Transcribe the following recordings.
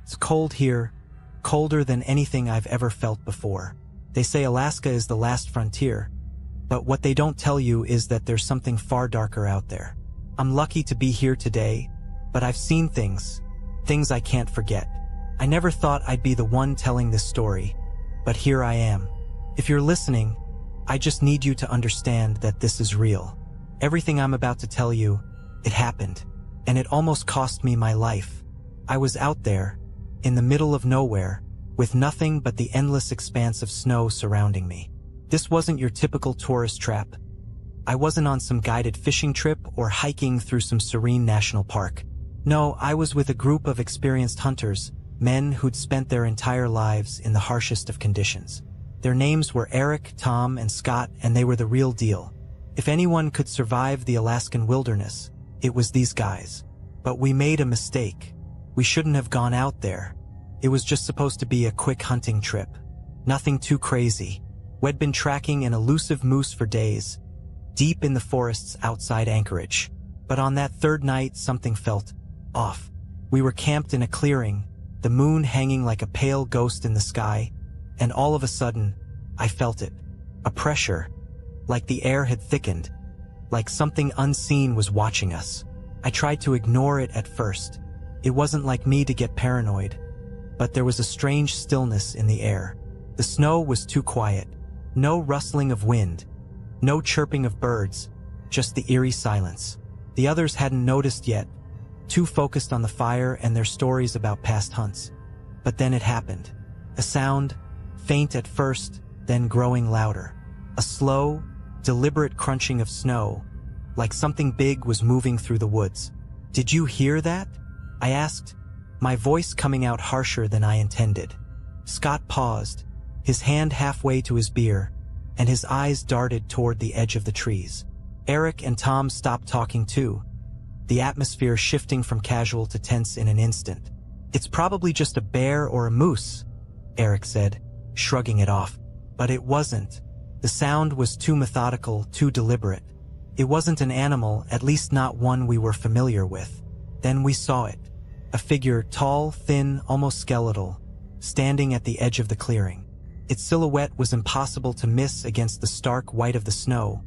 It's cold here, colder than anything I've ever felt before. They say Alaska is the last frontier, but what they don't tell you is that there's something far darker out there. I'm lucky to be here today, but I've seen things I can't forget. I never thought I'd be the one telling this story, but here I am. If you're listening, I just need you to understand that this is real. Everything I'm about to tell you, it happened, and it almost cost me my life. I was out there, in the middle of nowhere, with nothing but the endless expanse of snow surrounding me. This wasn't your typical tourist trap. I wasn't on some guided fishing trip or hiking through some serene national park. No, I was with a group of experienced hunters, men who'd spent their entire lives in the harshest of conditions. Their names were Eric, Tom, and Scott, and they were the real deal. If anyone could survive the Alaskan wilderness, it was these guys. But we made a mistake. We shouldn't have gone out there. It was just supposed to be a quick hunting trip. Nothing too crazy. We'd been tracking an elusive moose for days, deep in the forests outside Anchorage. But on that third night, something felt off. We were camped in a clearing, the moon hanging like a pale ghost in the sky, and all of a sudden, I felt it. A pressure, like the air had thickened, like something unseen was watching us. I tried to ignore it at first. It wasn't like me to get paranoid, but there was a strange stillness in the air. The snow was too quiet. No rustling of wind, no chirping of birds, just the eerie silence. The others hadn't noticed yet, too focused on the fire and their stories about past hunts. But then it happened. A sound, faint at first, then growing louder. A slow, deliberate crunching of snow, like something big was moving through the woods. "Did you hear that?" I asked, my voice coming out harsher than I intended. Scott paused, his hand halfway to his beer, and his eyes darted toward the edge of the trees. Eric and Tom stopped talking too, the atmosphere shifting from casual to tense in an instant. "It's probably just a bear or a moose," Eric said, shrugging it off. But it wasn't. The sound was too methodical, too deliberate. It wasn't an animal, at least not one we were familiar with. Then we saw it. A figure, tall, thin, almost skeletal, standing at the edge of the clearing. Its silhouette was impossible to miss against the stark white of the snow,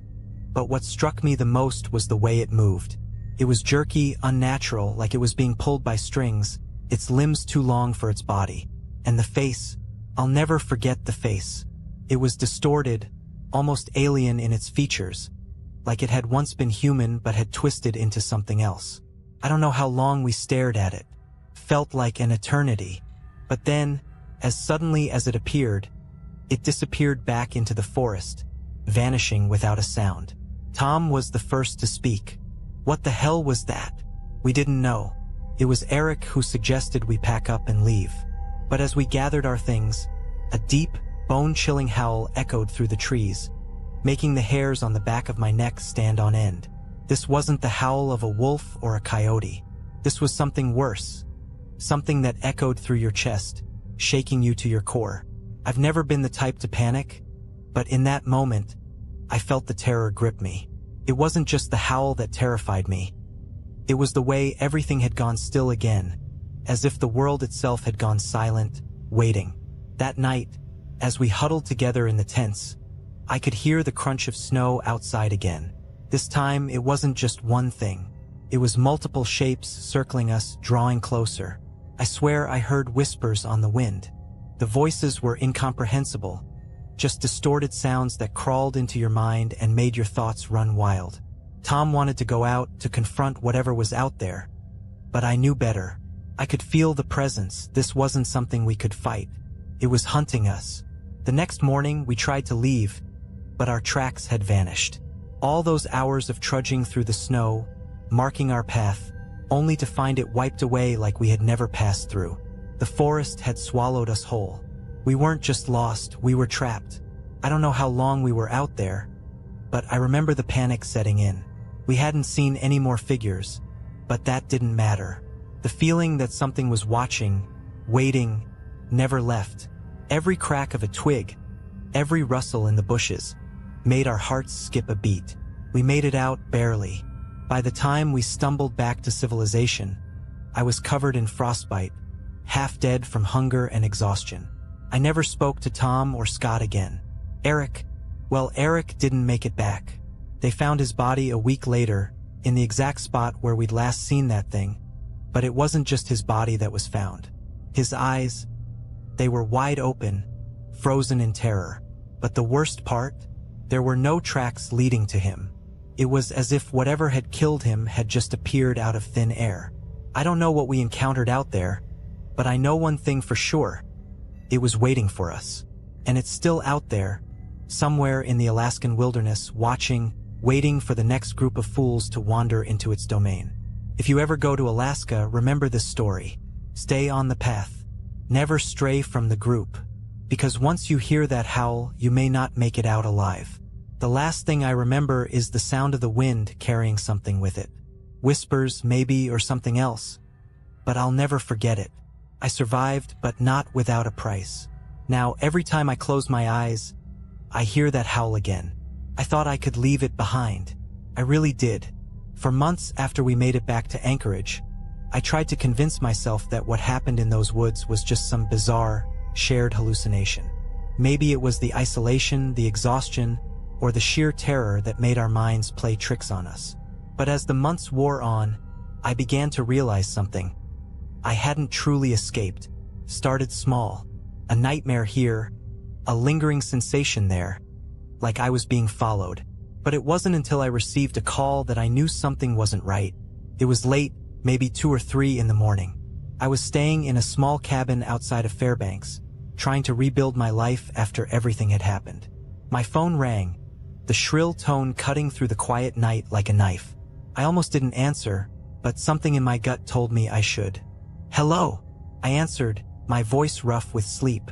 but what struck me the most was the way it moved. It was jerky, unnatural, like it was being pulled by strings, its limbs too long for its body. And the face, I'll never forget the face. It was distorted, almost alien in its features, like it had once been human but had twisted into something else. I don't know how long we stared at it. Felt like an eternity. But then, as suddenly as it appeared, it disappeared back into the forest, vanishing without a sound. Tom was the first to speak. "What the hell was that?" We didn't know. It was Eric who suggested we pack up and leave. But as we gathered our things, a deep, bone-chilling howl echoed through the trees, making the hairs on the back of my neck stand on end. This wasn't the howl of a wolf or a coyote. This was something worse. Something that echoed through your chest, shaking you to your core. I've never been the type to panic, but in that moment, I felt the terror grip me. It wasn't just the howl that terrified me. It was the way everything had gone still again, as if the world itself had gone silent, waiting. That night, as we huddled together in the tents, I could hear the crunch of snow outside again. This time, it wasn't just one thing. It was multiple shapes circling us, drawing closer. I swear I heard whispers on the wind. The voices were incomprehensible, just distorted sounds that crawled into your mind and made your thoughts run wild. Tom wanted to go out to confront whatever was out there, but I knew better. I could feel the presence. This wasn't something we could fight. It was hunting us. The next morning, we tried to leave, but our tracks had vanished. All those hours of trudging through the snow, marking our path, only to find it wiped away like we had never passed through. The forest had swallowed us whole. We weren't just lost, we were trapped. I don't know how long we were out there, but I remember the panic setting in. We hadn't seen any more figures, but that didn't matter. The feeling that something was watching, waiting, never left. Every crack of a twig, every rustle in the bushes, made our hearts skip a beat. We made it out barely. By the time we stumbled back to civilization, I was covered in frostbite, half dead from hunger and exhaustion. I never spoke to Tom or Scott again. Eric didn't make it back. They found his body a week later, in the exact spot where we'd last seen that thing. But it wasn't just his body that was found. His eyes, they were wide open, frozen in terror. But the worst part? There were no tracks leading to him. It was as if whatever had killed him had just appeared out of thin air. I don't know what we encountered out there, but I know one thing for sure. It was waiting for us. And it's still out there, somewhere in the Alaskan wilderness, waiting for the next group of fools to wander into its domain. If you ever go to Alaska, remember this story. Stay on the path. Never stray from the group. Because once you hear that howl, you may not make it out alive. The last thing I remember is the sound of the wind carrying something with it. Whispers, maybe, or something else. But I'll never forget it. I survived, but not without a price. Now, every time I close my eyes, I hear that howl again. I thought I could leave it behind. I really did. For months after we made it back to Anchorage, I tried to convince myself that what happened in those woods was just some bizarre, shared hallucination. Maybe it was the isolation, the exhaustion, or the sheer terror that made our minds play tricks on us. But as the months wore on, I began to realize something. I hadn't truly escaped. Started small. A nightmare here, a lingering sensation there, like I was being followed. But it wasn't until I received a call that I knew something wasn't right. It was late, maybe 2 or 3 in the morning. I was staying in a small cabin outside of Fairbanks, trying to rebuild my life after everything had happened. My phone rang, the shrill tone cutting through the quiet night like a knife. I almost didn't answer, but something in my gut told me I should. "Hello," I answered, my voice rough with sleep.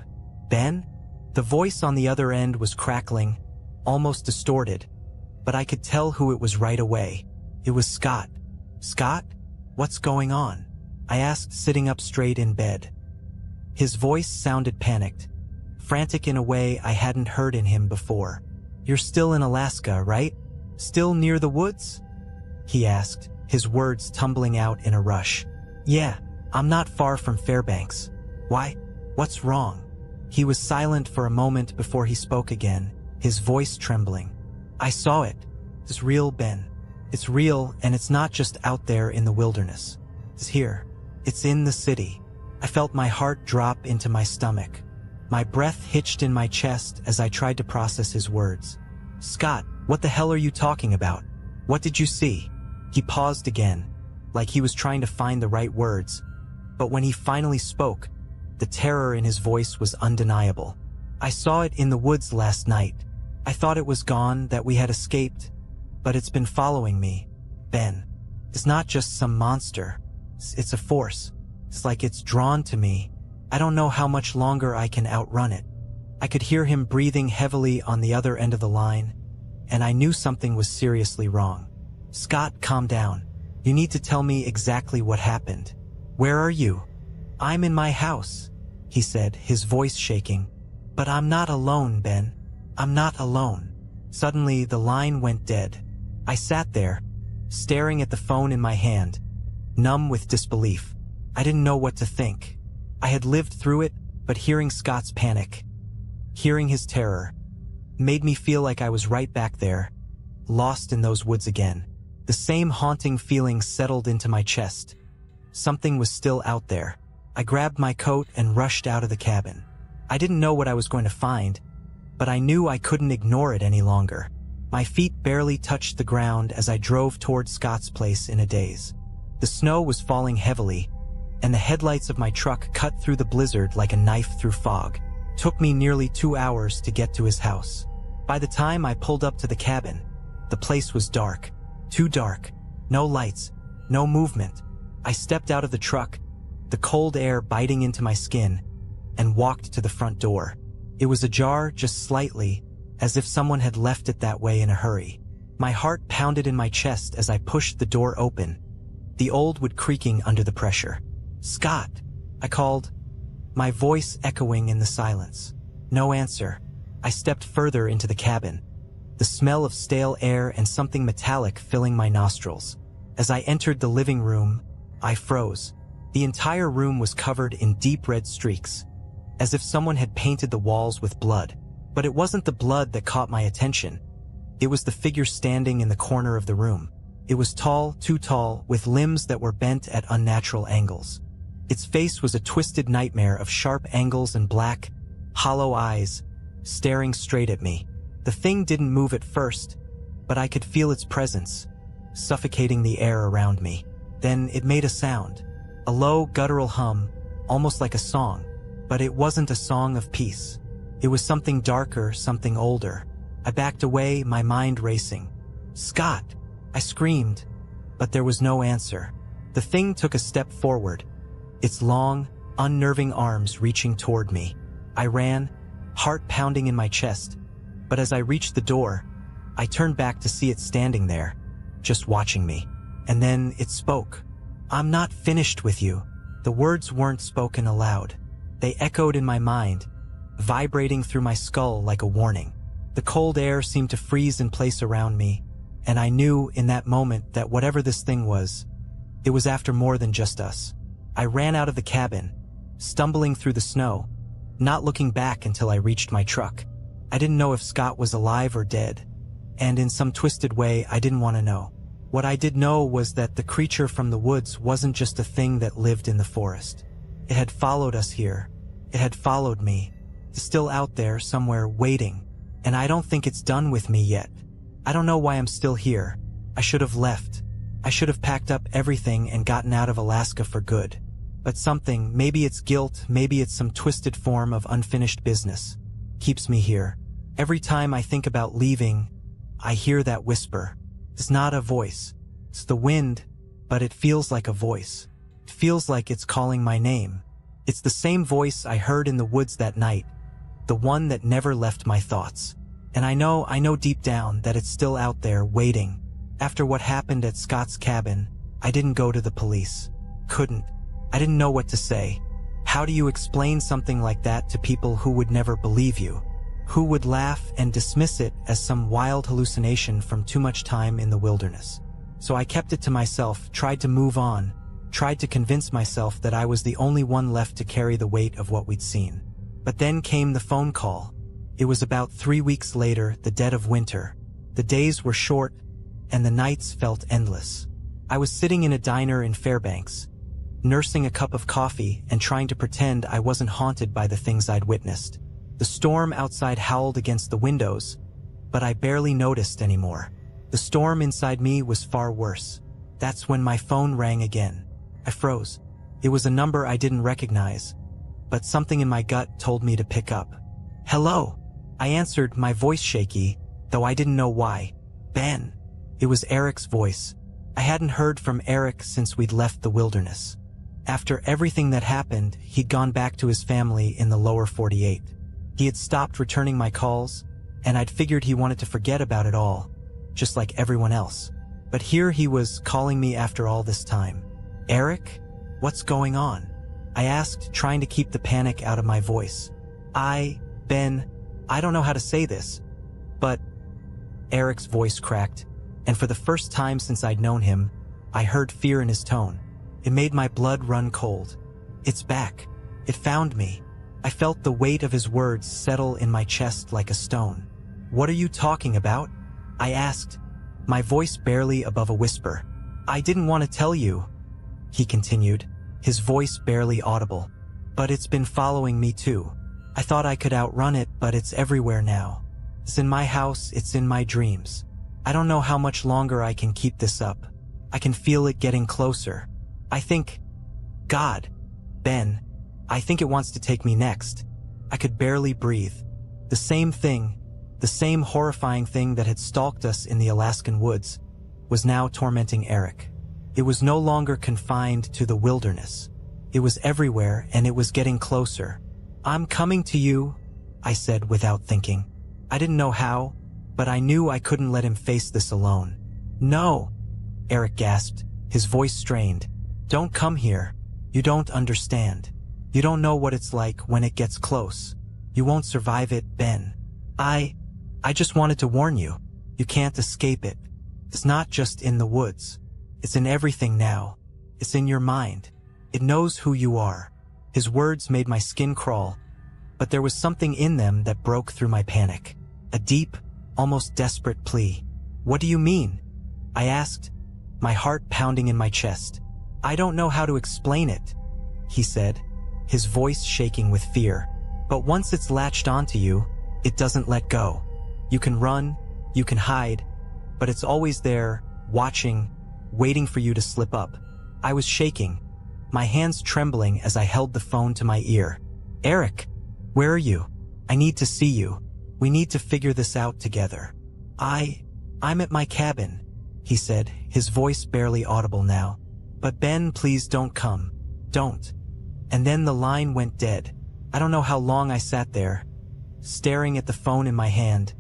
"Ben?" The voice on the other end was crackling, almost distorted, but I could tell who it was right away. It was Scott. "Scott? What's going on?" I asked, sitting up straight in bed. His voice sounded panicked, frantic in a way I hadn't heard in him before. "You're still in Alaska, right? Still near the woods?" he asked, his words tumbling out in a rush. "Yeah, I'm not far from Fairbanks. Why? What's wrong?" He was silent for a moment before he spoke again, his voice trembling. "I saw it. It's real, Ben. It's real, and it's not just out there in the wilderness. It's here. It's in the city." I felt my heart drop into my stomach. My breath hitched in my chest as I tried to process his words. "Scott, what the hell are you talking about? What did you see?" He paused again, like he was trying to find the right words. But when he finally spoke, the terror in his voice was undeniable. "I saw it in the woods last night. I thought it was gone, that we had escaped. But it's been following me, Ben. It's not just some monster. It's a force. It's like it's drawn to me. I don't know how much longer I can outrun it." I could hear him breathing heavily on the other end of the line, and I knew something was seriously wrong. "Scott, calm down. You need to tell me exactly what happened. Where are you?" "I'm in my house," he said, his voice shaking. "But I'm not alone, Ben. I'm not alone." Suddenly, the line went dead. I sat there, staring at the phone in my hand, numb with disbelief. I didn't know what to think. I had lived through it, but hearing Scott's panic, hearing his terror, made me feel like I was right back there, lost in those woods again. The same haunting feeling settled into my chest. Something was still out there. I grabbed my coat and rushed out of the cabin. I didn't know what I was going to find, but I knew I couldn't ignore it any longer. My feet barely touched the ground as I drove toward Scott's place in a daze. The snow was falling heavily, and the headlights of my truck cut through the blizzard like a knife through fog. It took me nearly 2 hours to get to his house. By the time I pulled up to the cabin, the place was dark. Too dark. No lights. No movement. I stepped out of the truck, the cold air biting into my skin, and walked to the front door. It was ajar just slightly, as if someone had left it that way in a hurry. My heart pounded in my chest as I pushed the door open, the old wood creaking under the pressure. "Scott," I called, my voice echoing in the silence. No answer. I stepped further into the cabin, the smell of stale air and something metallic filling my nostrils. As I entered the living room, I froze. The entire room was covered in deep red streaks, as if someone had painted the walls with blood. But it wasn't the blood that caught my attention. It was the figure standing in the corner of the room. It was tall, too tall, with limbs that were bent at unnatural angles. Its face was a twisted nightmare of sharp angles and black, hollow eyes, staring straight at me. The thing didn't move at first, but I could feel its presence, suffocating the air around me. Then it made a sound, a low, guttural hum, almost like a song. But it wasn't a song of peace. It was something darker, something older. I backed away, my mind racing. "Scott!" I screamed, but there was no answer. The thing took a step forward, its long, unnerving arms reaching toward me. I ran, heart pounding in my chest, but as I reached the door, I turned back to see it standing there, just watching me. And then it spoke. "I'm not finished with you." The words weren't spoken aloud. They echoed in my mind, vibrating through my skull like a warning. The cold air seemed to freeze in place around me, and I knew in that moment that whatever this thing was, it was after more than just us. I ran out of the cabin, stumbling through the snow, not looking back until I reached my truck. I didn't know if Scott was alive or dead, and in some twisted way I didn't want to know. What I did know was that the creature from the woods wasn't just a thing that lived in the forest. It had followed us here. It had followed me. It's still out there somewhere waiting, and I don't think it's done with me yet. I don't know why I'm still here. I should have left. I should have packed up everything and gotten out of Alaska for good. But something, maybe it's guilt, maybe it's some twisted form of unfinished business, keeps me here. Every time I think about leaving, I hear that whisper. It's not a voice. It's the wind, but it feels like a voice. It feels like it's calling my name. It's the same voice I heard in the woods that night, the one that never left my thoughts. And I know deep down that it's still out there waiting. After what happened at Scott's cabin, I didn't go to the police. Couldn't. I didn't know what to say. How do you explain something like that to people who would never believe you? Who would laugh and dismiss it as some wild hallucination from too much time in the wilderness? So I kept it to myself, tried to move on, tried to convince myself that I was the only one left to carry the weight of what we'd seen. But then came the phone call. It was about 3 weeks later, the dead of winter. The days were short, and the nights felt endless. I was sitting in a diner in Fairbanks, nursing a cup of coffee and trying to pretend I wasn't haunted by the things I'd witnessed. The storm outside howled against the windows, but I barely noticed anymore. The storm inside me was far worse. That's when my phone rang again. I froze. It was a number I didn't recognize, but something in my gut told me to pick up. "Hello." I answered, my voice shaky, though I didn't know why. "Ben." It was Eric's voice. I hadn't heard from Eric since we'd left the wilderness. After everything that happened, he'd gone back to his family in the lower 48. He had stopped returning my calls, and I'd figured he wanted to forget about it all, just like everyone else. But here he was calling me after all this time. "Eric? What's going on?" I asked, trying to keep the panic out of my voice. Ben, I don't know how to say this, but..." Eric's voice cracked, and for the first time since I'd known him, I heard fear in his tone. It made my blood run cold. "It's back. It found me." I felt the weight of his words settle in my chest like a stone. "What are you talking about?" I asked, my voice barely above a whisper. "I didn't want to tell you," he continued, his voice barely audible. "But it's been following me too. I thought I could outrun it, but it's everywhere now. It's in my house, it's in my dreams. I don't know how much longer I can keep this up. I can feel it getting closer. I think... God, Ben, I think it wants to take me next." I could barely breathe. The same thing, the same horrifying thing that had stalked us in the Alaskan woods, was now tormenting Eric. It was no longer confined to the wilderness. It was everywhere, and it was getting closer. "I'm coming to you," I said without thinking. I didn't know how, but I knew I couldn't let him face this alone. "No," Eric gasped, his voice strained. "Don't come here. You don't understand. You don't know what it's like when it gets close. You won't survive it, Ben. I just wanted to warn you. You can't escape it. It's not just in the woods. It's in everything now. It's in your mind. It knows who you are. His words made my skin crawl, but there was something in them that broke through my panic. A deep, almost desperate plea. "What do you mean?" I asked, my heart pounding in my chest. "I don't know how to explain it," he said, his voice shaking with fear. "But once it's latched onto you, it doesn't let go. You can run, you can hide, but it's always there, watching, waiting for you to slip up." I was shaking, my hands trembling as I held the phone to my ear. "Eric, where are you? I need to see you. We need to figure this out together." I'm at my cabin," he said, his voice barely audible now. "But Ben, please don't come. Don't." And then the line went dead. I don't know how long I sat there, staring at the phone in my hand,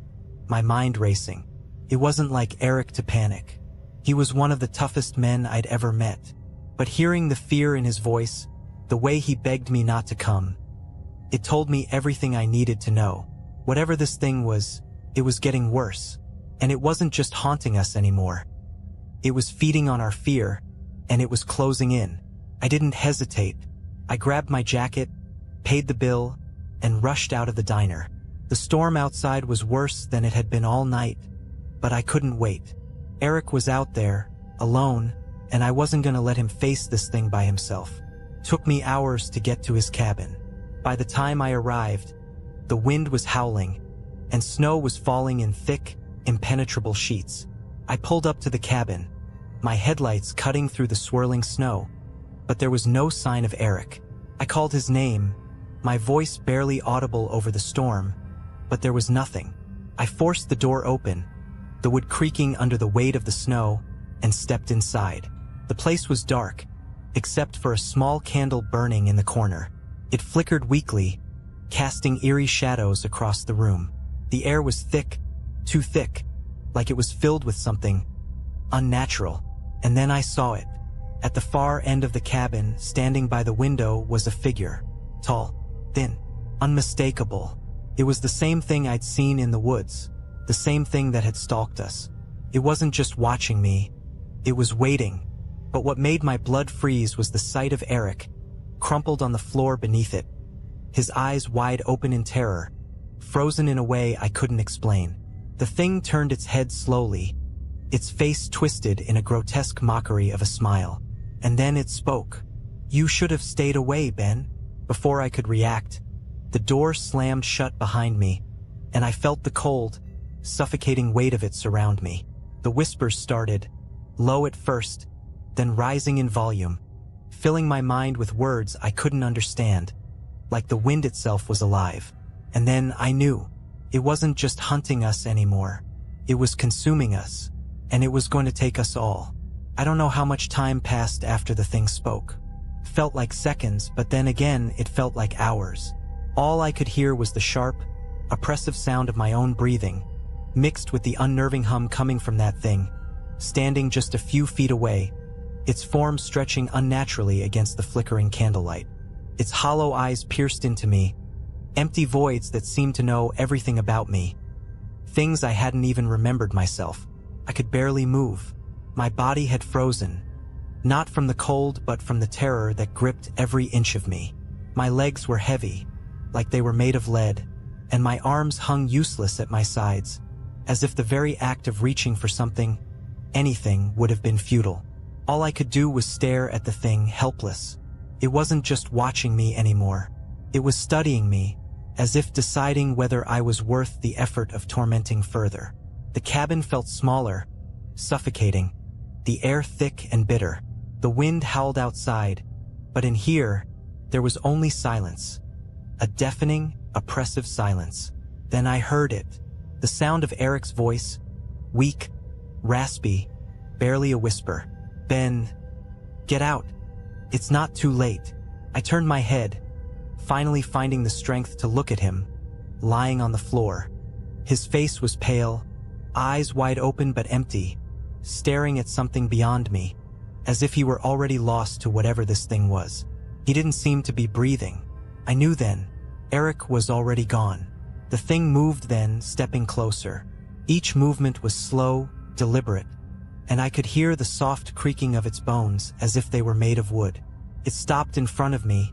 my mind racing. It wasn't like Eric to panic. He was one of the toughest men I'd ever met. But hearing the fear in his voice, the way he begged me not to come, it told me everything I needed to know. Whatever this thing was, it was getting worse. And it wasn't just haunting us anymore. It was feeding on our fear, and it was closing in. I didn't hesitate. I grabbed my jacket, paid the bill, and rushed out of the diner. The storm outside was worse than it had been all night, but I couldn't wait. Eric was out there, alone, and I wasn't gonna let him face this thing by himself. It took me hours to get to his cabin. By the time I arrived, the wind was howling, and snow was falling in thick, impenetrable sheets. I pulled up to the cabin, my headlights cutting through the swirling snow, but there was no sign of Eric. I called his name, my voice barely audible over the storm, but there was nothing. I forced the door open, the wood creaking under the weight of the snow, and stepped inside. The place was dark, except for a small candle burning in the corner. It flickered weakly, casting eerie shadows across the room. The air was thick, too thick, like it was filled with something unnatural. And then I saw it. At the far end of the cabin, standing by the window, was a figure. Tall, thin, unmistakable. It was the same thing I'd seen in the woods, the same thing that had stalked us. It wasn't just watching me, it was waiting. But what made my blood freeze was the sight of Eric, crumpled on the floor beneath it, his eyes wide open in terror, frozen in a way I couldn't explain. The thing turned its head slowly, its face twisted in a grotesque mockery of a smile. And then it spoke. "You should have stayed away, Ben." Before I could react, the door slammed shut behind me, and I felt the cold, suffocating weight of it surround me. The whispers started, low at first, then rising in volume, filling my mind with words I couldn't understand, like the wind itself was alive. And then I knew. It wasn't just hunting us anymore. It was consuming us, and it was going to take us all. I don't know how much time passed after the thing spoke. It felt like seconds, but then again it felt like hours. All I could hear was the sharp, oppressive sound of my own breathing, mixed with the unnerving hum coming from that thing, standing just a few feet away, its form stretching unnaturally against the flickering candlelight. Its hollow eyes pierced into me, empty voids that seemed to know everything about me. Things I hadn't even remembered myself. I could barely move. My body had frozen, not from the cold but from the terror that gripped every inch of me. My legs were heavy, like they were made of lead, and my arms hung useless at my sides, as if the very act of reaching for something, anything, would have been futile. All I could do was stare at the thing, helpless. It wasn't just watching me anymore. It was studying me, as if deciding whether I was worth the effort of tormenting further. The cabin felt smaller, suffocating, the air thick and bitter. The wind howled outside, but in here, there was only silence. A deafening, oppressive silence. Then I heard it. The sound of Eric's voice, weak, raspy, barely a whisper. "Ben, get out. It's not too late." I turned my head, finally finding the strength to look at him, lying on the floor. His face was pale, eyes wide open but empty, staring at something beyond me, as if he were already lost to whatever this thing was. He didn't seem to be breathing. I knew then. Eric was already gone. The thing moved then, stepping closer. Each movement was slow, deliberate, and I could hear the soft creaking of its bones as if they were made of wood. It stopped in front of me,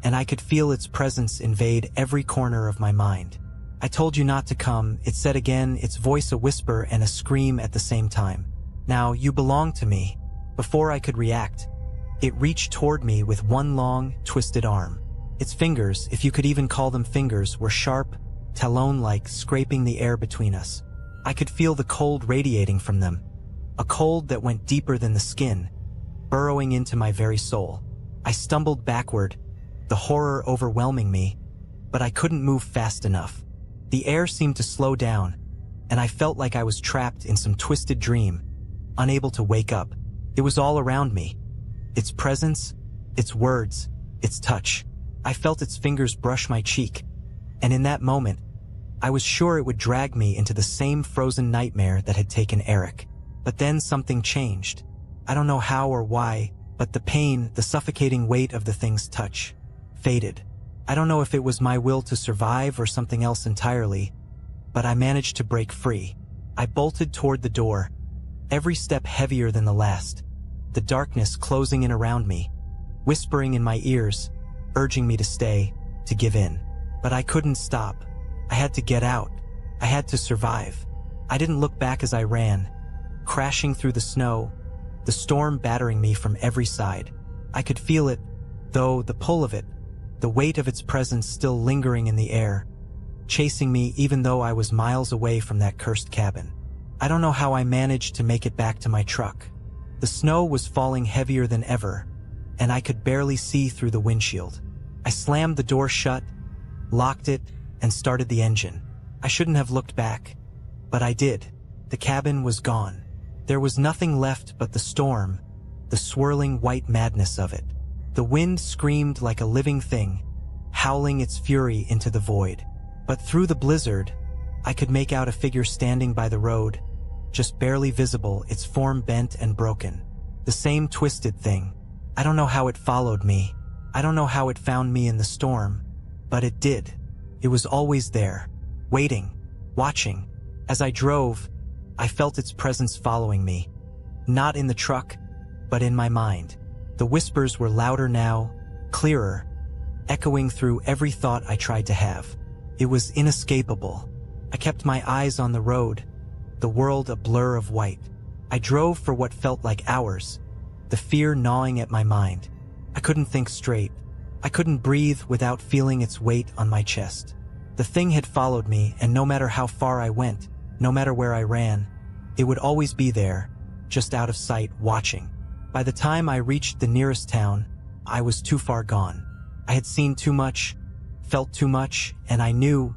and I could feel its presence invade every corner of my mind. "I told you not to come," it said again, its voice a whisper and a scream at the same time. "Now, you belong to me." Before I could react, it reached toward me with one long, twisted arm. Its fingers, if you could even call them fingers, were sharp, talon-like, scraping the air between us. I could feel the cold radiating from them, a cold that went deeper than the skin, burrowing into my very soul. I stumbled backward, the horror overwhelming me, but I couldn't move fast enough. The air seemed to slow down, and I felt like I was trapped in some twisted dream, unable to wake up. It was all around me. Its presence, its words, its touch. I felt its fingers brush my cheek, and in that moment, I was sure it would drag me into the same frozen nightmare that had taken Eric. But then something changed. I don't know how or why, but the pain, the suffocating weight of the thing's touch, faded. I don't know if it was my will to survive or something else entirely, but I managed to break free. I bolted toward the door, every step heavier than the last, the darkness closing in around me, whispering in my ears, urging me to stay, to give in. But I couldn't stop. I had to get out. I had to survive. I didn't look back as I ran, crashing through the snow, the storm battering me from every side. I could feel it, though, the pull of it, the weight of its presence still lingering in the air, chasing me even though I was miles away from that cursed cabin. I don't know how I managed to make it back to my truck. The snow was falling heavier than ever, and I could barely see through the windshield. I slammed the door shut, locked it, and started the engine. I shouldn't have looked back, but I did. The cabin was gone. There was nothing left but the storm, the swirling white madness of it. The wind screamed like a living thing, howling its fury into the void. But through the blizzard, I could make out a figure standing by the road, just barely visible, its form bent and broken. The same twisted thing. I don't know how it followed me. I don't know how it found me in the storm, but it did. It was always there, waiting, watching. As I drove, I felt its presence following me, not in the truck, but in my mind. The whispers were louder now, clearer, echoing through every thought I tried to have. It was inescapable. I kept my eyes on the road, the world a blur of white. I drove for what felt like hours, the fear gnawing at my mind. I couldn't think straight. I couldn't breathe without feeling its weight on my chest. The thing had followed me, and no matter how far I went, no matter where I ran, it would always be there, just out of sight, watching. By the time I reached the nearest town, I was too far gone. I had seen too much, felt too much, and I knew,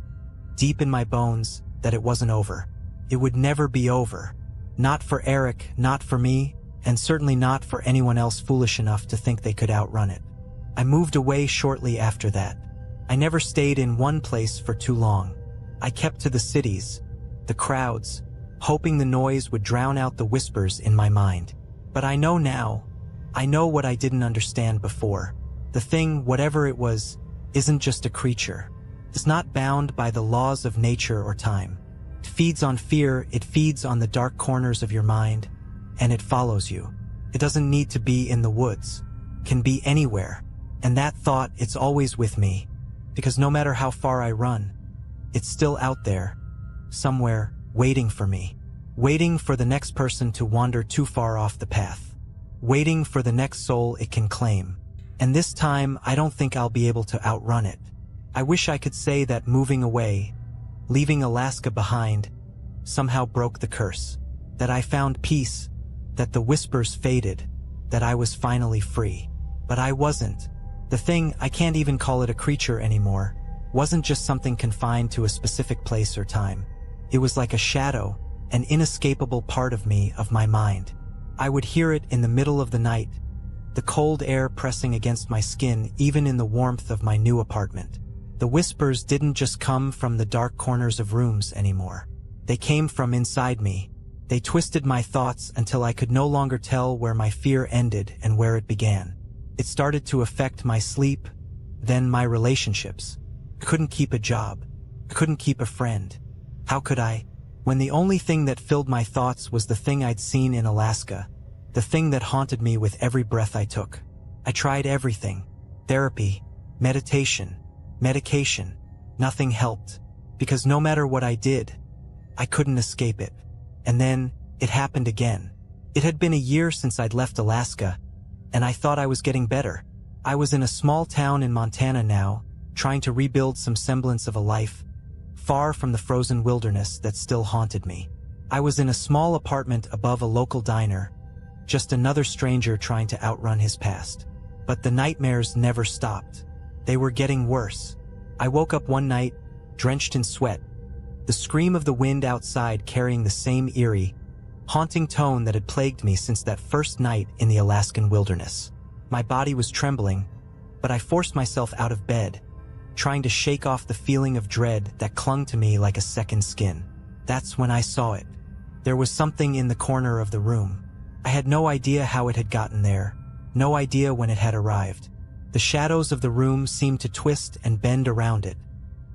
deep in my bones, that it wasn't over. It would never be over. Not for Eric, not for me, and certainly not for anyone else foolish enough to think they could outrun it. I moved away shortly after that. I never stayed in one place for too long. I kept to the cities, the crowds, hoping the noise would drown out the whispers in my mind. But I know now. I know what I didn't understand before. The thing, whatever it was, isn't just a creature. It's not bound by the laws of nature or time. It feeds on fear, it feeds on the dark corners of your mind, and it follows you. It doesn't need to be in the woods. It can be anywhere. And that thought, it's always with me, because no matter how far I run, it's still out there, somewhere, waiting for me. Waiting for the next person to wander too far off the path. Waiting for the next soul it can claim. And this time, I don't think I'll be able to outrun it. I wish I could say that moving away, leaving Alaska behind, somehow broke the curse. That I found peace, that the whispers faded, that I was finally free. But I wasn't. The thing, I can't even call it a creature anymore, wasn't just something confined to a specific place or time. It was like a shadow, an inescapable part of me, of my mind. I would hear it in the middle of the night, the cold air pressing against my skin even in the warmth of my new apartment. The whispers didn't just come from the dark corners of rooms anymore. They came from inside me. They twisted my thoughts until I could no longer tell where my fear ended and where it began. It started to affect my sleep, then my relationships. I couldn't keep a job. I couldn't keep a friend. How could I, when the only thing that filled my thoughts was the thing I'd seen in Alaska, the thing that haunted me with every breath I took? I tried everything. Therapy, meditation, medication. Nothing helped. Because no matter what I did, I couldn't escape it. And then, it happened again. It had been a year since I'd left Alaska, and I thought I was getting better. I was in a small town in Montana now, trying to rebuild some semblance of a life, far from the frozen wilderness that still haunted me. I was in a small apartment above a local diner, just another stranger trying to outrun his past. But the nightmares never stopped. They were getting worse. I woke up one night, drenched in sweat, the scream of the wind outside carrying the same eerie, haunting tone that had plagued me since that first night in the Alaskan wilderness. My body was trembling, but I forced myself out of bed, trying to shake off the feeling of dread that clung to me like a second skin. That's when I saw it. There was something in the corner of the room. I had no idea how it had gotten there, no idea when it had arrived. The shadows of the room seemed to twist and bend around it,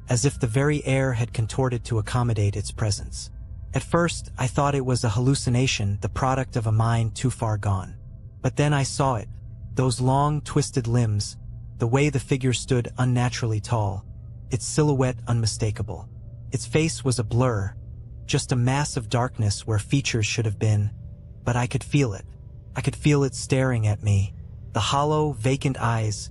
as if the very air had contorted to accommodate its presence. At first, I thought it was a hallucination, the product of a mind too far gone. But then I saw it, those long, twisted limbs, the way the figure stood unnaturally tall, its silhouette unmistakable. Its face was a blur, just a mass of darkness where features should have been, but I could feel it. I could feel it staring at me, the hollow, vacant eyes,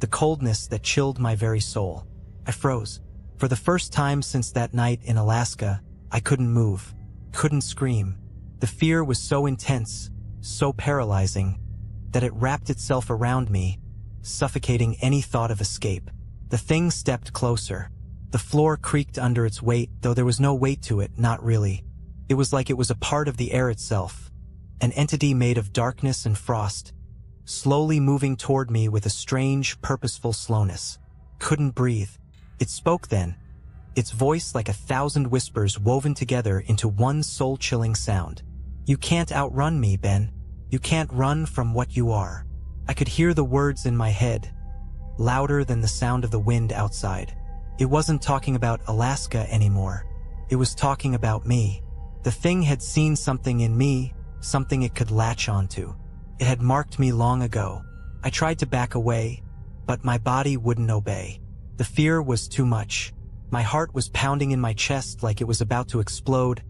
the coldness that chilled my very soul. I froze. For the first time since that night in Alaska, I couldn't move, couldn't scream. The fear was so intense, so paralyzing, that it wrapped itself around me, suffocating any thought of escape. The thing stepped closer. The floor creaked under its weight, though there was no weight to it, not really. It was like it was a part of the air itself, an entity made of darkness and frost, slowly moving toward me with a strange, purposeful slowness. Couldn't breathe. It spoke then, its voice like 1,000 whispers woven together into one soul-chilling sound. "You can't outrun me, Ben. You can't run from what you are." I could hear the words in my head, louder than the sound of the wind outside. It wasn't talking about Alaska anymore. It was talking about me. The thing had seen something in me, something it could latch onto. It had marked me long ago. I tried to back away, but my body wouldn't obey. The fear was too much. My heart was pounding in my chest like it was about to explode,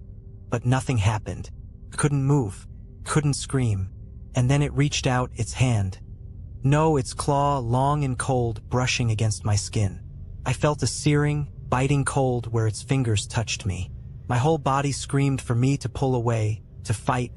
but nothing happened. I couldn't move, couldn't scream. And then it reached out its hand. No, its claw, long and cold, brushing against my skin. I felt a searing, biting cold where its fingers touched me. My whole body screamed for me to pull away, to fight,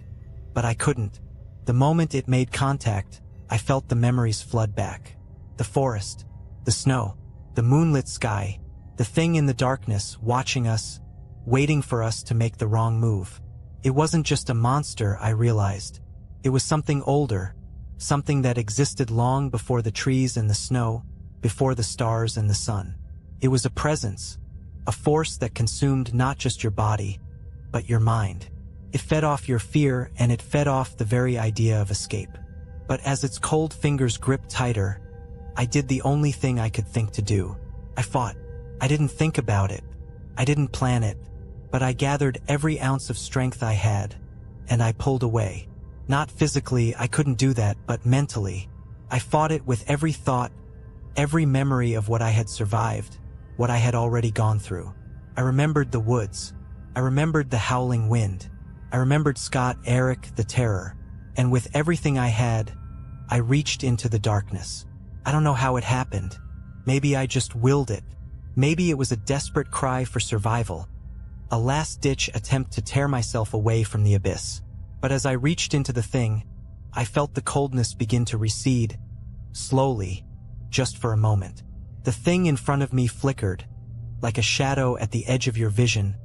but I couldn't. The moment it made contact, I felt the memories flood back. The forest, the snow, the moonlit sky, the thing in the darkness watching us, waiting for us to make the wrong move. It wasn't just a monster, I realized. It was something older, something that existed long before the trees and the snow, before the stars and the sun. It was a presence, a force that consumed not just your body, but your mind. It fed off your fear, and it fed off the very idea of escape. But as its cold fingers gripped tighter, I did the only thing I could think to do. I fought. I didn't think about it. I didn't plan it. But I gathered every ounce of strength I had, and I pulled away. Not physically, I couldn't do that, but mentally. I fought it with every thought, every memory of what I had survived, what I had already gone through. I remembered the woods. I remembered the howling wind. I remembered Scott, Eric, the terror. And with everything I had, I reached into the darkness. I don't know how it happened. Maybe I just willed it. Maybe it was a desperate cry for survival, a last-ditch attempt to tear myself away from the abyss. But as I reached into the thing, I felt the coldness begin to recede, slowly, just for a moment. The thing in front of me flickered, like a shadow at the edge of your vision,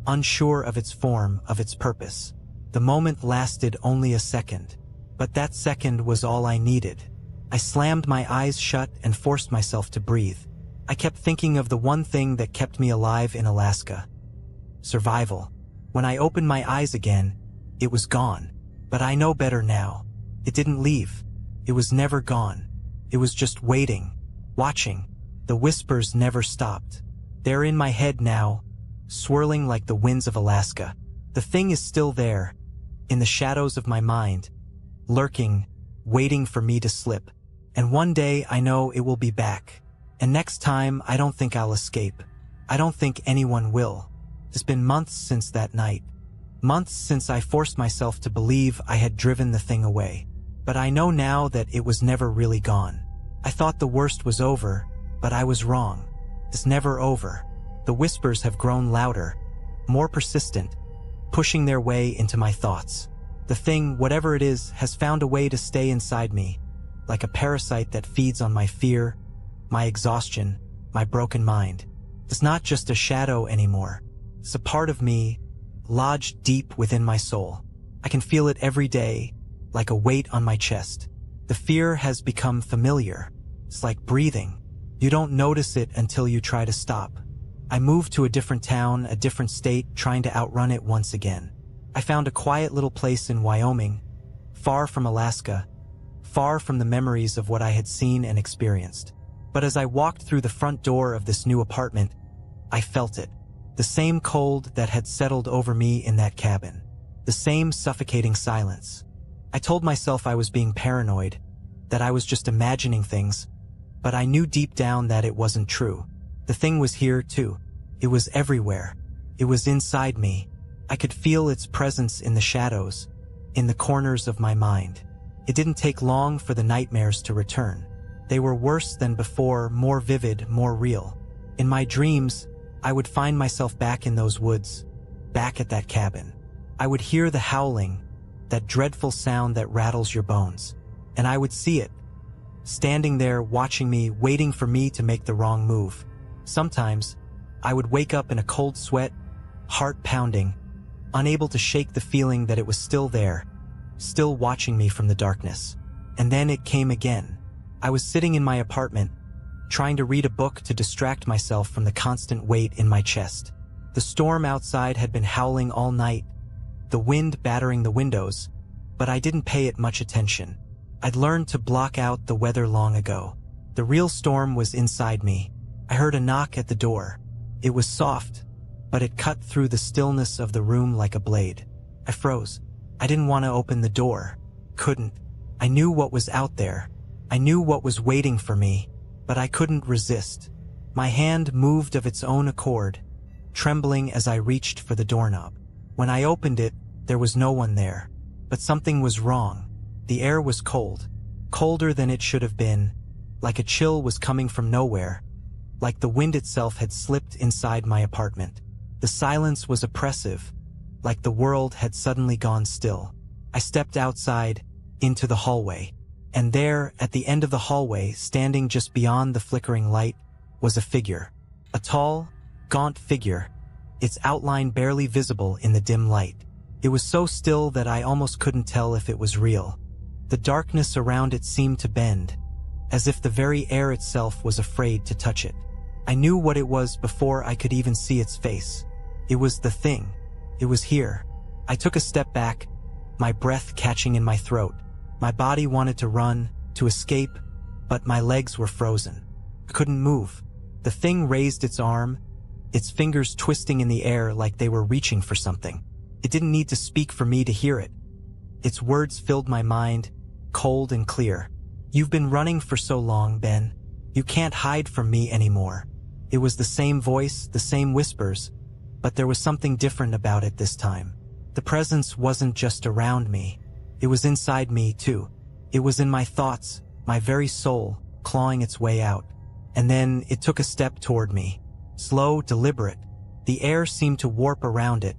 unsure of its form, of its purpose. The moment lasted only a second, but that second was all I needed. I slammed my eyes shut and forced myself to breathe. I kept thinking of the one thing that kept me alive in Alaska: survival. When I opened my eyes again, it was gone. But I know better now. It didn't leave. It was never gone. It was just waiting, watching. The whispers never stopped. They're in my head now, swirling like the winds of Alaska. The thing is still there, in the shadows of my mind, lurking, waiting for me to slip. And one day I know it will be back. And next time I don't think I'll escape. I don't think anyone will. It's been months since that night. Months since I forced myself to believe I had driven the thing away. But I know now that it was never really gone. I thought the worst was over, but I was wrong. It's never over. The whispers have grown louder, more persistent, pushing their way into my thoughts. The thing, whatever it is, has found a way to stay inside me, like a parasite that feeds on my fear, my exhaustion, my broken mind. It's not just a shadow anymore. It's a part of me, lodged deep within my soul. I can feel it every day, like a weight on my chest. The fear has become familiar. It's like breathing. You don't notice it until you try to stop. I moved to a different town, a different state, trying to outrun it once again. I found a quiet little place in Wyoming, far from Alaska, far from the memories of what I had seen and experienced. But as I walked through the front door of this new apartment, I felt it. The same cold that had settled over me in that cabin. The same suffocating silence. I told myself I was being paranoid, that I was just imagining things, but I knew deep down that it wasn't true. The thing was here too. It was everywhere. It was inside me. I could feel its presence in the shadows, in the corners of my mind. It didn't take long for the nightmares to return. They were worse than before, more vivid, more real. In my dreams, I would find myself back in those woods, back at that cabin. I would hear the howling, that dreadful sound that rattles your bones. And I would see it, standing there watching me, waiting for me to make the wrong move. Sometimes, I would wake up in a cold sweat, heart pounding, unable to shake the feeling that it was still there, still watching me from the darkness. And then it came again. I was sitting in my apartment, trying to read a book to distract myself from the constant weight in my chest. The storm outside had been howling all night, the wind battering the windows, but I didn't pay it much attention. I'd learned to block out the weather long ago. The real storm was inside me. I heard a knock at the door. It was soft, but it cut through the stillness of the room like a blade. I froze. I didn't want to open the door. Couldn't. I knew what was out there. I knew what was waiting for me, but I couldn't resist. My hand moved of its own accord, trembling as I reached for the doorknob. When I opened it, there was no one there. But something was wrong. The air was cold, colder than it should have been, like a chill was coming from nowhere, like the wind itself had slipped inside my apartment. The silence was oppressive, like the world had suddenly gone still. I stepped outside, into the hallway, and there, at the end of the hallway, standing just beyond the flickering light, was a figure. A tall, gaunt figure, its outline barely visible in the dim light. It was so still that I almost couldn't tell if it was real. The darkness around it seemed to bend, as if the very air itself was afraid to touch it. I knew what it was before I could even see its face. It was the thing. It was here. I took a step back, my breath catching in my throat. My body wanted to run, to escape, but my legs were frozen. I couldn't move. The thing raised its arm, its fingers twisting in the air like they were reaching for something. It didn't need to speak for me to hear it. Its words filled my mind, cold and clear. "You've been running for so long, Ben. You can't hide from me anymore." It was the same voice, the same whispers, but there was something different about it this time. The presence wasn't just around me. It was inside me, too. It was in my thoughts, my very soul, clawing its way out. And then it took a step toward me. Slow, deliberate. The air seemed to warp around it,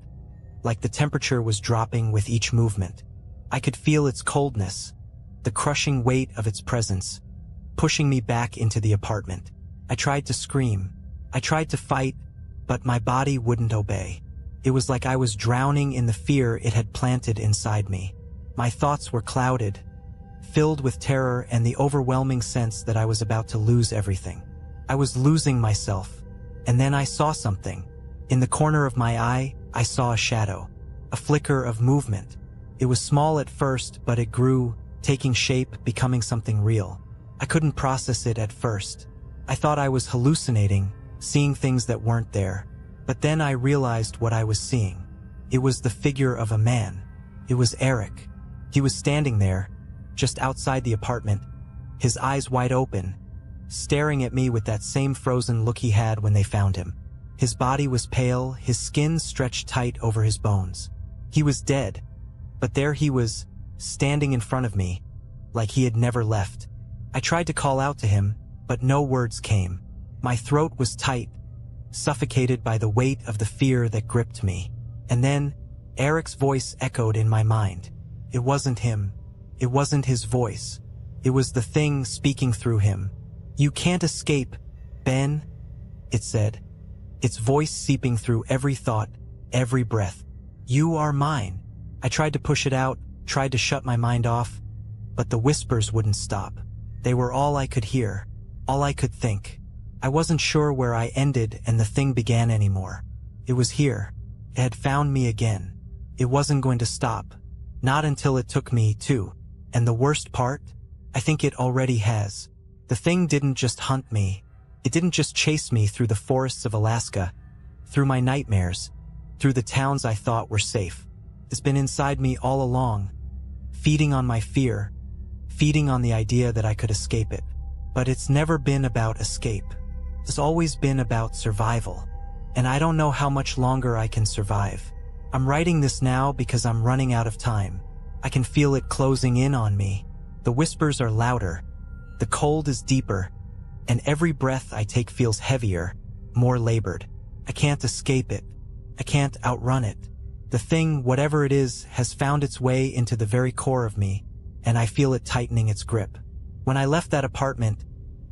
like the temperature was dropping with each movement. I could feel its coldness, the crushing weight of its presence, pushing me back into the apartment. I tried to scream. I tried to fight, but my body wouldn't obey. It was like I was drowning in the fear it had planted inside me. My thoughts were clouded, filled with terror and the overwhelming sense that I was about to lose everything. I was losing myself. And then I saw something. In the corner of my eye, I saw a shadow, a flicker of movement. It was small at first, but it grew, taking shape, becoming something real. I couldn't process it at first. I thought I was hallucinating, seeing things that weren't there. But then I realized what I was seeing. It was the figure of a man. It was Eric. He was standing there, just outside the apartment, his eyes wide open, staring at me with that same frozen look he had when they found him. His body was pale, his skin stretched tight over his bones. He was dead, but there he was, standing in front of me, like he had never left. I tried to call out to him, but no words came. My throat was tight, suffocated by the weight of the fear that gripped me. And then, Eric's voice echoed in my mind. It wasn't him. It wasn't his voice. It was the thing speaking through him. "You can't escape, Ben," it said, its voice seeping through every thought, every breath. "You are mine." I tried to push it out, tried to shut my mind off, but the whispers wouldn't stop. They were all I could hear, all I could think. I wasn't sure where I ended and the thing began anymore. It was here. It had found me again. It wasn't going to stop. Not until it took me, too. And the worst part? I think it already has. The thing didn't just hunt me. It didn't just chase me through the forests of Alaska, through my nightmares, through the towns I thought were safe. It's been inside me all along, feeding on my fear, feeding on the idea that I could escape it. But it's never been about escape. It's always been about survival. And I don't know how much longer I can survive. I'm writing this now because I'm running out of time. I can feel it closing in on me. The whispers are louder. The cold is deeper. And every breath I take feels heavier, more labored. I can't escape it. I can't outrun it. The thing, whatever it is, has found its way into the very core of me, and I feel it tightening its grip. When I left that apartment,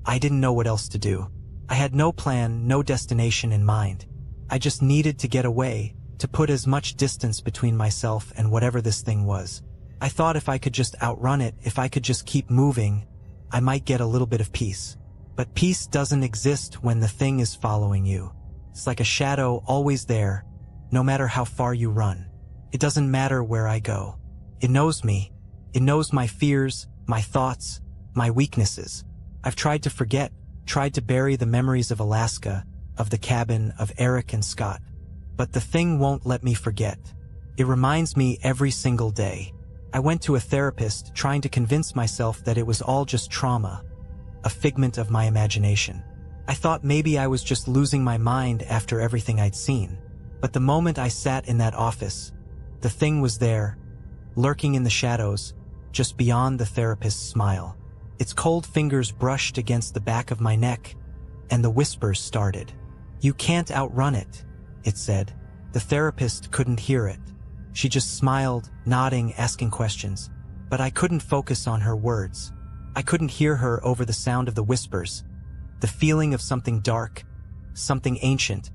I didn't know what else to do. I had no plan, no destination in mind. I just needed to get away, to put as much distance between myself and whatever this thing was. I thought if I could just outrun it, if I could just keep moving, I might get a little bit of peace. But peace doesn't exist when the thing is following you. It's like a shadow always there, no matter how far you run. It doesn't matter where I go. It knows me. It knows my fears, my thoughts, my weaknesses. I've tried to forget, tried to bury the memories of Alaska, of the cabin, of Eric and Scott. But the thing won't let me forget. It reminds me every single day. I went to a therapist trying to convince myself that it was all just trauma, a figment of my imagination. I thought maybe I was just losing my mind after everything I'd seen. But the moment I sat in that office, the thing was there, lurking in the shadows, just beyond the therapist's smile. Its cold fingers brushed against the back of my neck, and the whispers started. "You can't outrun it," it said. The therapist couldn't hear it. She just smiled, nodding, asking questions. But I couldn't focus on her words. I couldn't hear her over the sound of the whispers. The feeling of something dark, something ancient,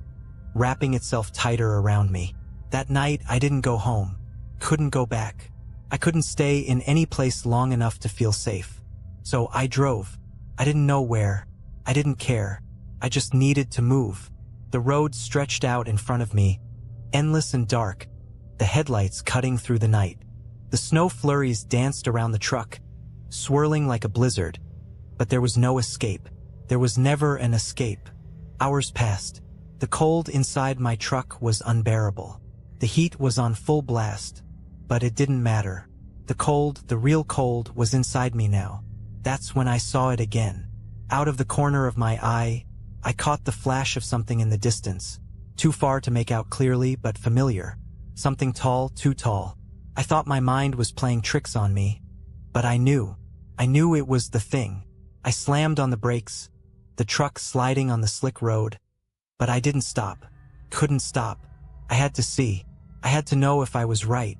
wrapping itself tighter around me. That night, I didn't go home. Couldn't go back. I couldn't stay in any place long enough to feel safe. So I drove. I didn't know where. I didn't care. I just needed to move. The road stretched out in front of me, endless and dark, the headlights cutting through the night. The snow flurries danced around the truck, swirling like a blizzard. But there was no escape. There was never an escape. Hours passed. The cold inside my truck was unbearable. The heat was on full blast, but it didn't matter. The cold, the real cold, was inside me now. That's when I saw it again. Out of the corner of my eye, I caught the flash of something in the distance. Too far to make out clearly, but familiar. Something tall, too tall. I thought my mind was playing tricks on me, but I knew it was the thing. I slammed on the brakes, the truck sliding on the slick road, but I didn't stop. Couldn't stop. I had to see. I had to know if I was right.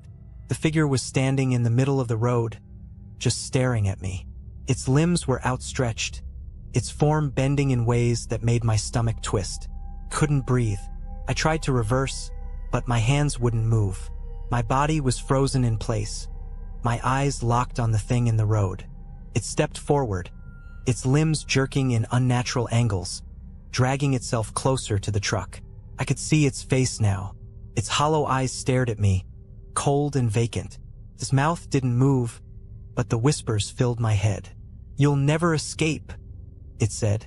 The figure was standing in the middle of the road, just staring at me. Its limbs were outstretched, its form bending in ways that made my stomach twist. Couldn't breathe. I tried to reverse, but my hands wouldn't move. My body was frozen in place, my eyes locked on the thing in the road. It stepped forward, its limbs jerking in unnatural angles, dragging itself closer to the truck. I could see its face now. Its hollow eyes stared at me, cold and vacant. Its mouth didn't move, but the whispers filled my head. "You'll never escape," it said,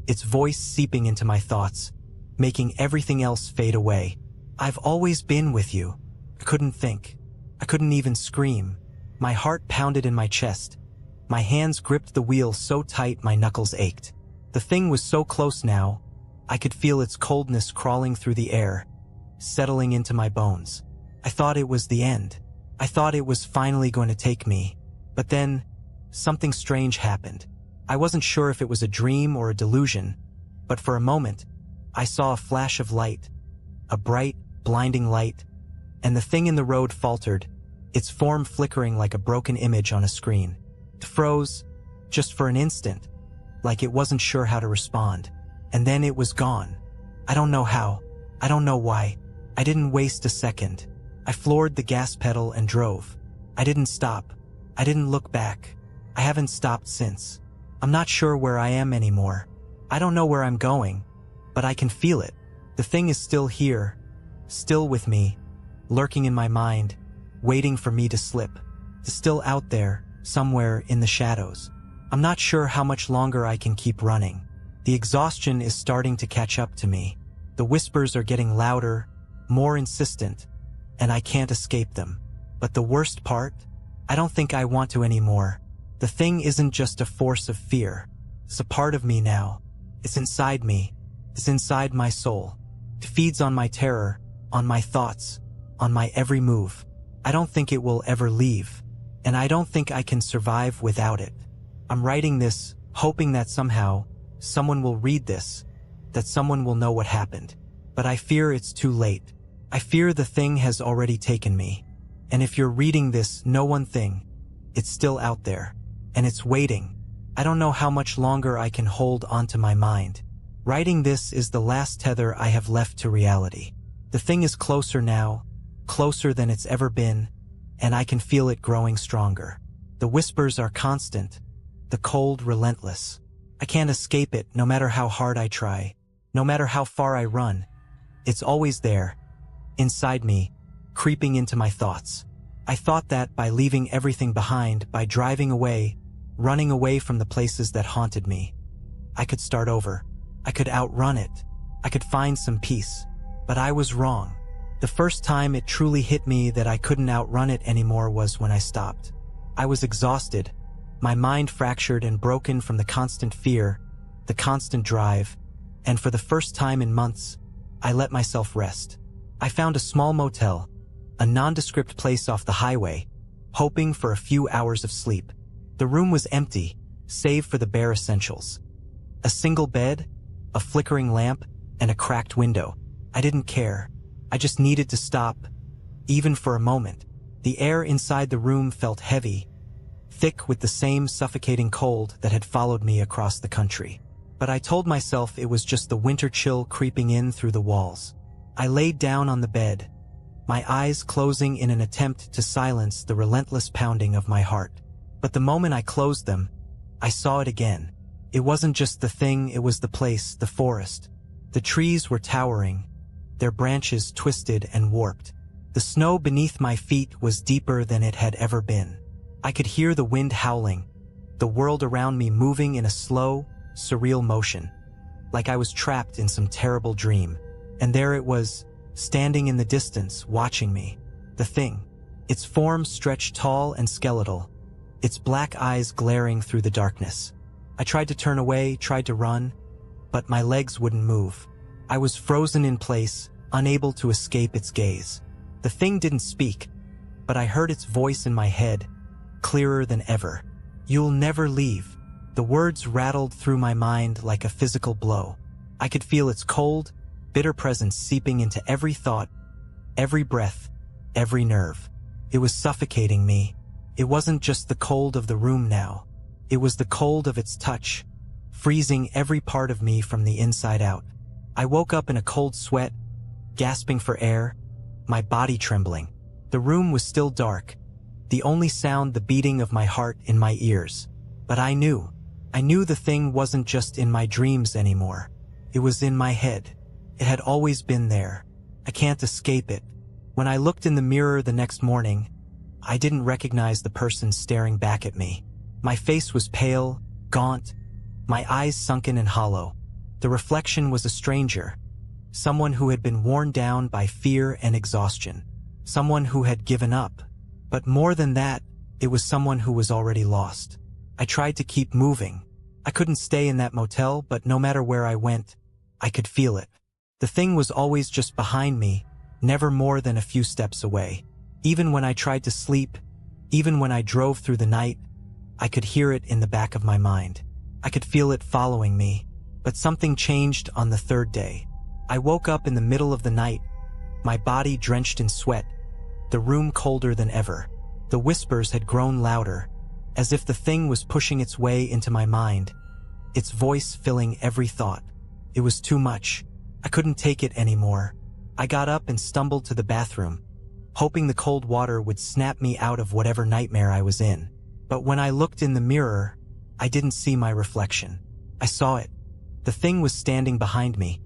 its voice seeping into my thoughts, making everything else fade away. "I've always been with you." I couldn't think. I couldn't even scream. My heart pounded in my chest. My hands gripped the wheel so tight my knuckles ached. The thing was so close now. I could feel its coldness crawling through the air, settling into my bones. I thought it was the end. I thought it was finally going to take me. But then, something strange happened. I wasn't sure if it was a dream or a delusion, but for a moment, I saw a flash of light, a bright, blinding light, and the thing in the road faltered, its form flickering like a broken image on a screen. It froze, just for an instant, like it wasn't sure how to respond. And then it was gone. I don't know how. I don't know why. I didn't waste a second. I floored the gas pedal and drove. I didn't stop. I didn't look back. I haven't stopped since. I'm not sure where I am anymore. I don't know where I'm going, but I can feel it. The thing is still here, still with me, lurking in my mind, waiting for me to slip. It's still out there, somewhere in the shadows. I'm not sure how much longer I can keep running. The exhaustion is starting to catch up to me. The whispers are getting louder, more insistent, and I can't escape them. But the worst part? I don't think I want to anymore. The thing isn't just a force of fear. It's a part of me now. It's inside me. It's inside my soul. It feeds on my terror, on my thoughts, on my every move. I don't think it will ever leave, and I don't think I can survive without it. I'm writing this, hoping that somehow, someone will read this, that someone will know what happened. But I fear it's too late. I fear the thing has already taken me. And if you're reading this, know one thing. It's still out there. And it's waiting. I don't know how much longer I can hold onto my mind. Writing this is the last tether I have left to reality. The thing is closer now, closer than it's ever been, and I can feel it growing stronger. The whispers are constant, the cold relentless. I can't escape it no matter how hard I try, no matter how far I run. It's always there, inside me, creeping into my thoughts. I thought that by leaving everything behind, by driving away, running away from the places that haunted me, I could start over. I could outrun it. I could find some peace. But I was wrong. The first time it truly hit me that I couldn't outrun it anymore was when I stopped. I was exhausted, my mind fractured and broken from the constant fear, the constant drive, and for the first time in months, I let myself rest. I found a small motel, a nondescript place off the highway, hoping for a few hours of sleep. The room was empty, save for the bare essentials. A single bed, a flickering lamp, and a cracked window. I didn't care. I just needed to stop, even for a moment. The air inside the room felt heavy, thick with the same suffocating cold that had followed me across the country. But I told myself it was just the winter chill creeping in through the walls. I laid down on the bed, my eyes closing in an attempt to silence the relentless pounding of my heart. But the moment I closed them, I saw it again. It wasn't just the thing, it was the place, the forest. The trees were towering, their branches twisted and warped. The snow beneath my feet was deeper than it had ever been. I could hear the wind howling, the world around me moving in a slow, surreal motion, like I was trapped in some terrible dream. And there it was, standing in the distance, watching me. The thing. Its form stretched tall and skeletal, its black eyes glaring through the darkness. I tried to turn away, tried to run, but my legs wouldn't move. I was frozen in place, unable to escape its gaze. The thing didn't speak, but I heard its voice in my head, clearer than ever. "You'll never leave." The words rattled through my mind like a physical blow. I could feel its cold, bitter presence seeping into every thought, every breath, every nerve. It was suffocating me. It wasn't just the cold of the room now. It was the cold of its touch, freezing every part of me from the inside out. I woke up in a cold sweat, gasping for air, my body trembling. The room was still dark, the only sound the beating of my heart in my ears. But I knew the thing wasn't just in my dreams anymore. It was in my head. It had always been there. I can't escape it. When I looked in the mirror the next morning, I didn't recognize the person staring back at me. My face was pale, gaunt, my eyes sunken and hollow. The reflection was a stranger, someone who had been worn down by fear and exhaustion, someone who had given up. But more than that, it was someone who was already lost. I tried to keep moving. I couldn't stay in that motel, but no matter where I went, I could feel it. The thing was always just behind me, never more than a few steps away. Even when I tried to sleep, even when I drove through the night, I could hear it in the back of my mind. I could feel it following me. But something changed on the third day. I woke up in the middle of the night, my body drenched in sweat, the room colder than ever. The whispers had grown louder, as if the thing was pushing its way into my mind, its voice filling every thought. It was too much. I couldn't take it anymore. I got up and stumbled to the bathroom, hoping the cold water would snap me out of whatever nightmare I was in. But when I looked in the mirror, I didn't see my reflection. I saw it. The thing was standing behind me,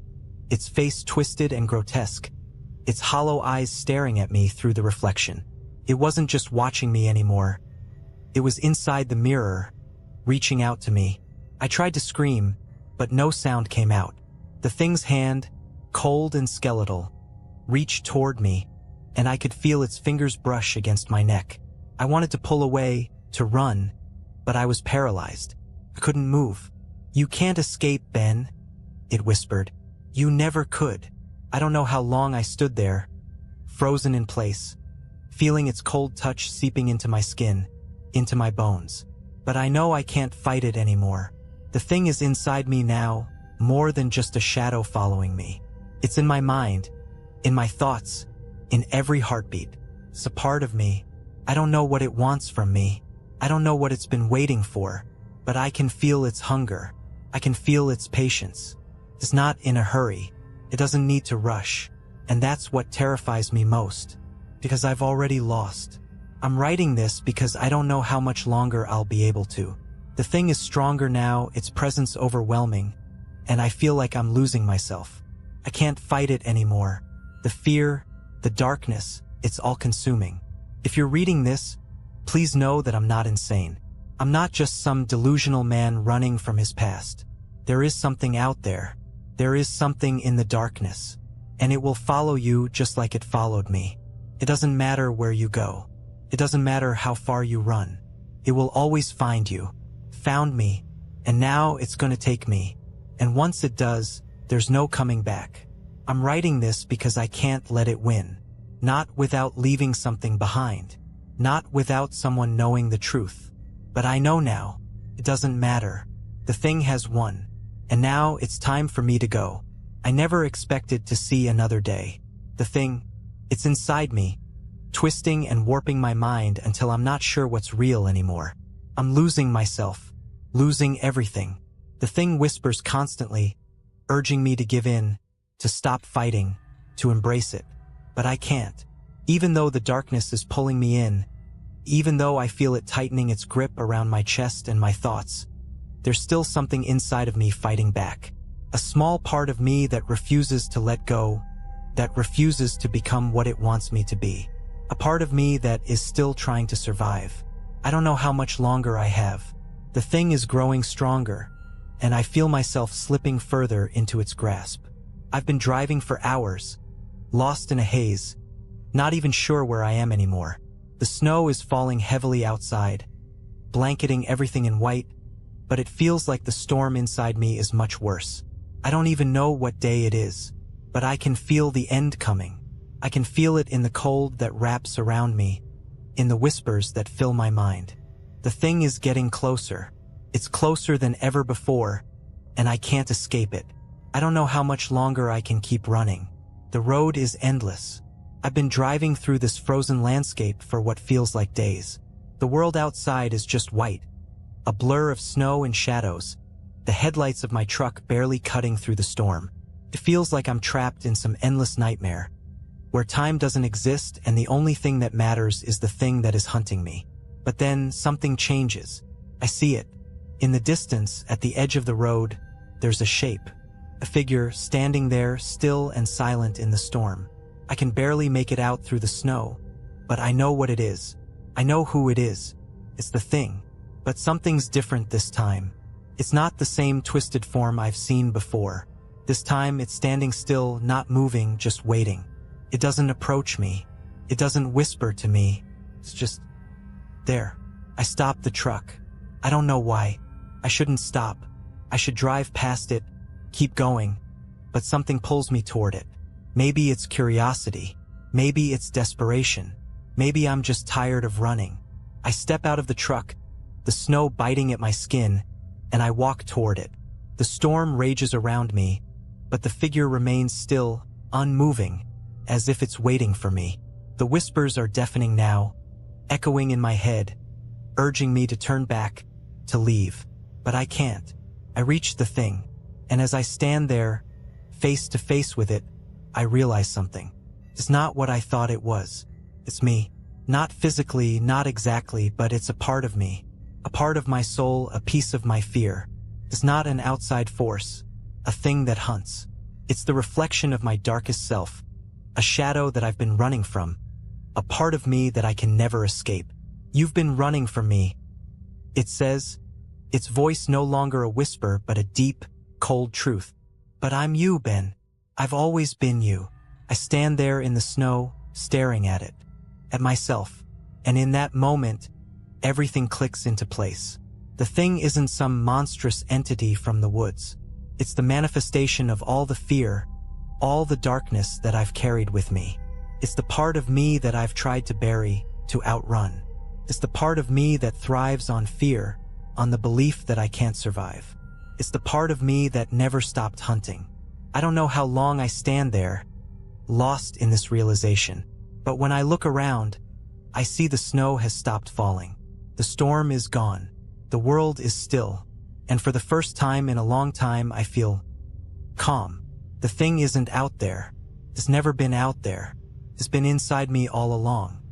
its face twisted and grotesque, its hollow eyes staring at me through the reflection. It wasn't just watching me anymore. It was inside the mirror, reaching out to me. I tried to scream, but no sound came out. The thing's hand, cold and skeletal, reached toward me, and I could feel its fingers brush against my neck. I wanted to pull away, to run, but I was paralyzed. I couldn't move. "You can't escape, Ben," it whispered. "You never could." I don't know how long I stood there, frozen in place, feeling its cold touch seeping into my skin, into my bones. But I know I can't fight it anymore. The thing is inside me now, more than just a shadow following me. It's in my mind, in my thoughts, in every heartbeat. It's a part of me. I don't know what it wants from me. I don't know what it's been waiting for, but I can feel its hunger. I can feel its patience. It's not in a hurry. It doesn't need to rush. And that's what terrifies me most, because I've already lost. I'm writing this because I don't know how much longer I'll be able to. The thing is stronger now, its presence overwhelming, and I feel like I'm losing myself. I can't fight it anymore. The fear, the darkness, it's all consuming. If you're reading this, please know that I'm not insane. I'm not just some delusional man running from his past. There is something out there. There is something in the darkness, and it will follow you just like it followed me. It doesn't matter where you go. It doesn't matter how far you run. It will always find you. Found me, and now it's going to take me. And once it does, there's no coming back. I'm writing this because I can't let it win. Not without leaving something behind. Not without someone knowing the truth. But I know now. It doesn't matter. The thing has won. And now it's time for me to go. I never expected to see another day. The thing, it's inside me, twisting and warping my mind until I'm not sure what's real anymore. I'm losing myself, losing everything. The thing whispers constantly, urging me to give in, to stop fighting, to embrace it. But I can't. Even though the darkness is pulling me in, even though I feel it tightening its grip around my chest and my thoughts, there's still something inside of me fighting back. A small part of me that refuses to let go, that refuses to become what it wants me to be. A part of me that is still trying to survive. I don't know how much longer I have. The thing is growing stronger, and I feel myself slipping further into its grasp. I've been driving for hours, lost in a haze, not even sure where I am anymore. The snow is falling heavily outside, blanketing everything in white, but it feels like the storm inside me is much worse. I don't even know what day it is, but I can feel the end coming. I can feel it in the cold that wraps around me, in the whispers that fill my mind. The thing is getting closer. It's closer than ever before, and I can't escape it. I don't know how much longer I can keep running. The road is endless. I've been driving through this frozen landscape for what feels like days. The world outside is just white, a blur of snow and shadows, the headlights of my truck barely cutting through the storm. It feels like I'm trapped in some endless nightmare, where time doesn't exist and the only thing that matters is the thing that is hunting me. But then something changes. I see it. In the distance, at the edge of the road, there's a shape, a figure standing there still and silent in the storm. I can barely make it out through the snow, but I know what it is. I know who it is. It's the thing. But something's different this time. It's not the same twisted form I've seen before. This time it's standing still, not moving, just waiting. It doesn't approach me. It doesn't whisper to me. It's just there. I stop the truck. I don't know why. I shouldn't stop. I should drive past it, keep going, but something pulls me toward it. Maybe it's curiosity. Maybe it's desperation. Maybe I'm just tired of running. I step out of the truck, the snow biting at my skin, and I walk toward it. The storm rages around me, but the figure remains still, unmoving, as if it's waiting for me. The whispers are deafening now, echoing in my head, urging me to turn back, to leave. But I can't. I reach the thing, and as I stand there, face to face with it, I realize something. It's not what I thought it was. It's me. Not physically, not exactly, but it's a part of me. A part of my soul, a piece of my fear. It's not an outside force, a thing that hunts. It's the reflection of my darkest self, a shadow that I've been running from, a part of me that I can never escape. You've been running from me, it says, its voice no longer a whisper but a deep, cold truth. But I'm you, Ben. I've always been you. I stand there in the snow, staring at it, at myself, and in that moment, everything clicks into place. The thing isn't some monstrous entity from the woods. It's the manifestation of all the fear, all the darkness that I've carried with me. It's the part of me that I've tried to bury, to outrun. It's the part of me that thrives on fear, on the belief that I can't survive. It's the part of me that never stopped hunting. I don't know how long I stand there, lost in this realization, but when I look around, I see the snow has stopped falling. The storm is gone. The world is still, and for the first time in a long time I feel calm. The thing isn't out there. It's never been out there. It's been inside me all along.